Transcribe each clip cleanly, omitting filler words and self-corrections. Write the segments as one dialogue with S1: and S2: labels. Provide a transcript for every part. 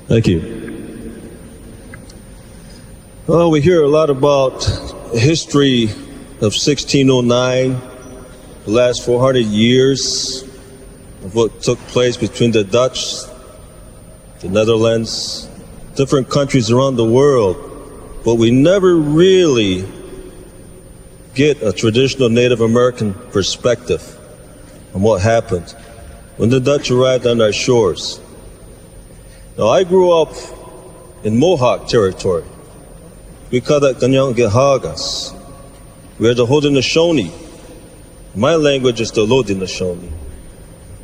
S1: Thank you. Well, we hear a lot about the history of 1609, the last 400 years of what took place between the Dutch, the Netherlands, different countries around the world, but we never really get a traditional Native American perspective on what happened when the Dutch arrived on our shores. Now, I grew up in Mohawk territory. We call that Ganyangahagas. We are the Haudenosaunee. My language is the Haudenosaunee.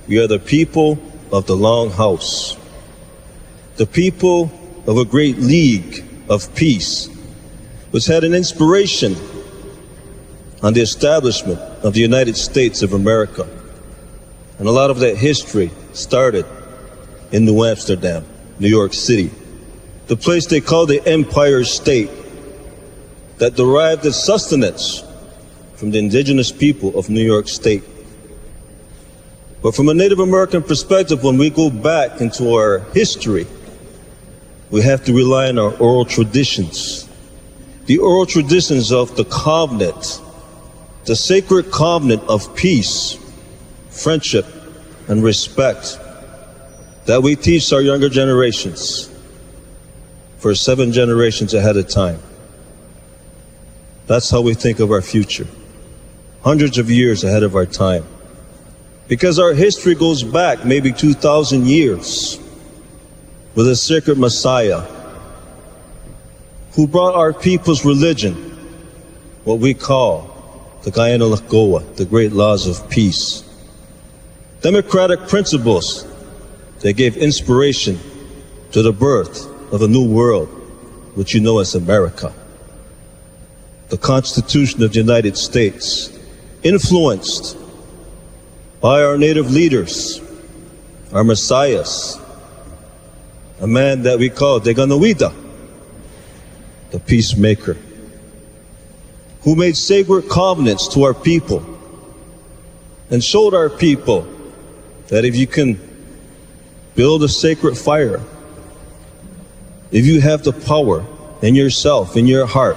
S1: We are the people of the Long House, the people of a great league of peace, which had an inspiration on the establishment of the United States of America. And a lot of that history started in New Amsterdam, New York City, the place they call the Empire State, that derived its sustenance from the indigenous people of New York State. But from a Native American perspective, when we go back into our history, we have to rely on our oral traditions. The oral traditions of the covenant, the sacred covenant of peace, friendship, and respect that we teach our younger generations for 7 generations ahead of time. That's how we think of our future, hundreds of years ahead of our time. Because our history goes back maybe 2,000 years with a sacred Messiah who brought our people's religion, what we call the Guyana Lagoa, the great laws of peace. Democratic principles that gave inspiration to the birth of a new world, which you know as America. The Constitution of the United States, influenced by our native leaders, our messiahs, a man that we call Deganawida, the peacemaker, who made sacred covenants to our people and showed our people that if you can build a sacred fire, if you have the power in yourself, in your heart,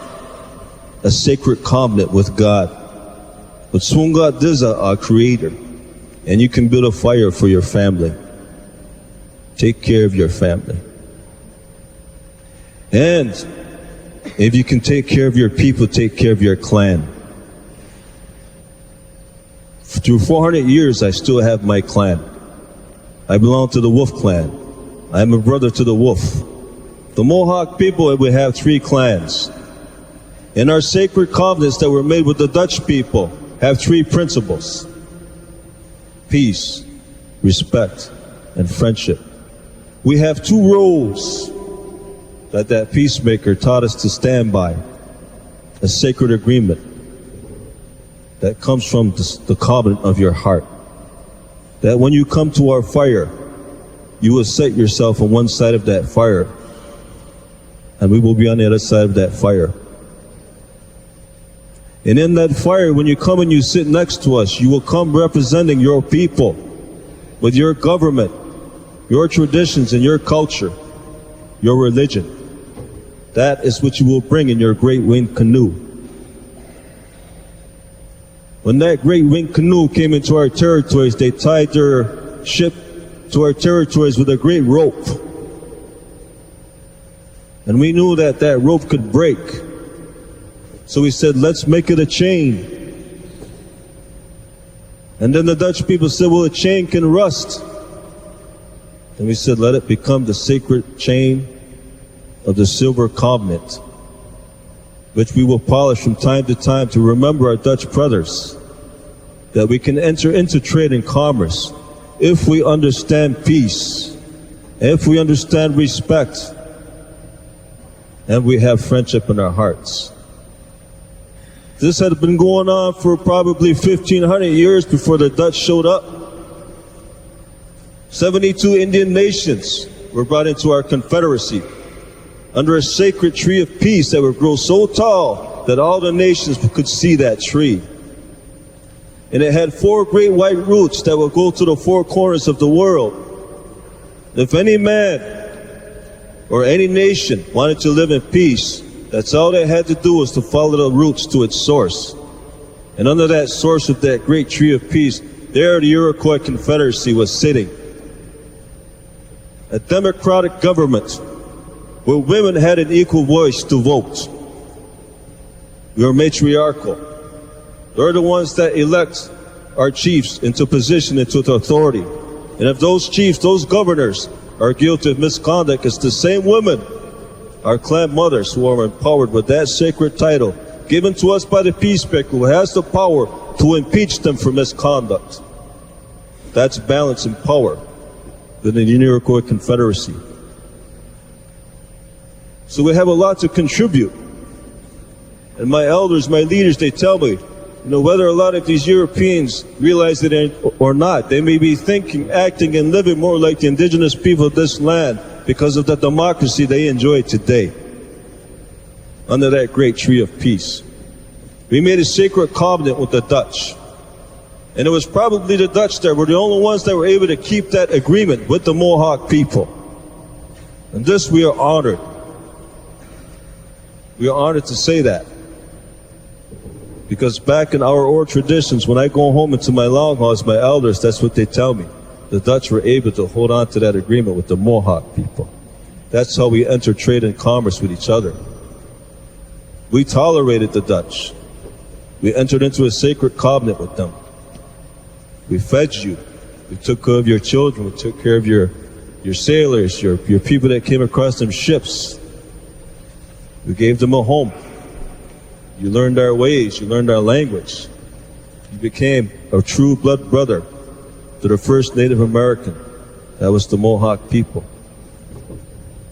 S1: a sacred covenant with God, with Swunga Diza, our creator, and you can build a fire for your family. Take care of your family. And if you can take care of your people, take care of your clan. Through 400 years, I still have my clan. I belong to the Wolf clan. I am a brother to the Wolf. The Mohawk people, we have 3 clans. And our sacred covenants that were made with the Dutch people have 3 principles: peace, respect, and friendship. We have 2 roles that peacemaker taught us to stand by. A sacred agreement that comes from the covenant of your heart. That when you come to our fire, you will set yourself on one side of that fire, and we will be on the other side of that fire. And in that fire, when you come and you sit next to us, you will come representing your people with your government, your traditions and your culture, your religion. That is what you will bring in your great winged canoe. When that great winged canoe came into our territories, they tied their ship to our territories with a great rope. And we knew that that rope could break. So we said, let's make it a chain. And then the Dutch people said, well, a chain can rust. And we said, let it become the sacred chain of the silver covenant, which we will polish from time to time to remember our Dutch brothers, that we can enter into trade and commerce if we understand peace, if we understand respect, and we have friendship in our hearts. This had been going on for probably 1,500 years before the Dutch showed up. 72 Indian nations were brought into our confederacy under a sacred tree of peace that would grow so tall that all the nations could see that tree. And it had 4 great white roots that would go to the 4 corners of the world. If any man or any nation wanted to live in peace, that's all they had to do was to follow the roots to its source. And under that source of that great tree of peace, there the Iroquois Confederacy was sitting. A democratic government where women had an equal voice to vote. We are matriarchal. They're the ones that elect our chiefs into position, into authority. And if those chiefs, those governors, are guilty of misconduct, it's the same women, our clan mothers, who are empowered with that sacred title given to us by the peacemaker, who has the power to impeach them for misconduct. That's balance and power within the Iroquois Confederacy. So we have a lot to contribute. And my elders, my leaders, they tell me, whether a lot of these Europeans realize it or not, they may be thinking, acting, and living more like the indigenous people of this land because of the democracy they enjoy today under that great tree of peace. We made a sacred covenant with the Dutch. And it was probably the Dutch that were the only ones that were able to keep that agreement with the Mohawk people. And this we are honored. We are honored to say that. Because back in our oral traditions, when I go home into my longhouse, my elders, that's what they tell me. The Dutch were able to hold on to that agreement with the Mohawk people. That's how we enter trade and commerce with each other. We tolerated the Dutch. We entered into a sacred covenant with them. We fed you. We took care of your children. We took care of your sailors, your people that came across them ships. We gave them a home. You learned our ways. You learned our language. You became a true blood brother to the first Native American. That was the Mohawk people.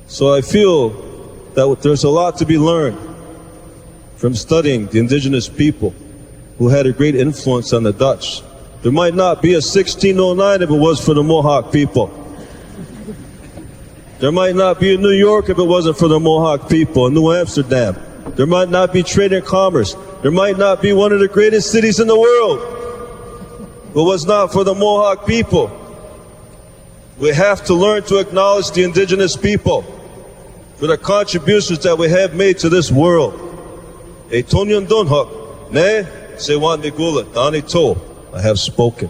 S1: So I feel that there's a lot to be learned from studying the indigenous people who had a great influence on the Dutch. There might not be a 1609 if it was for the Mohawk people. There might not be a New York if it wasn't for the Mohawk people, a New Amsterdam. There might not be trade and commerce. There might not be one of the greatest cities in the world if it was not for the Mohawk people. We have to learn to acknowledge the indigenous people for the contributions that we have made to this world. E Tonyan Dunhuk, ne se wan nigula, Dani to, I have spoken.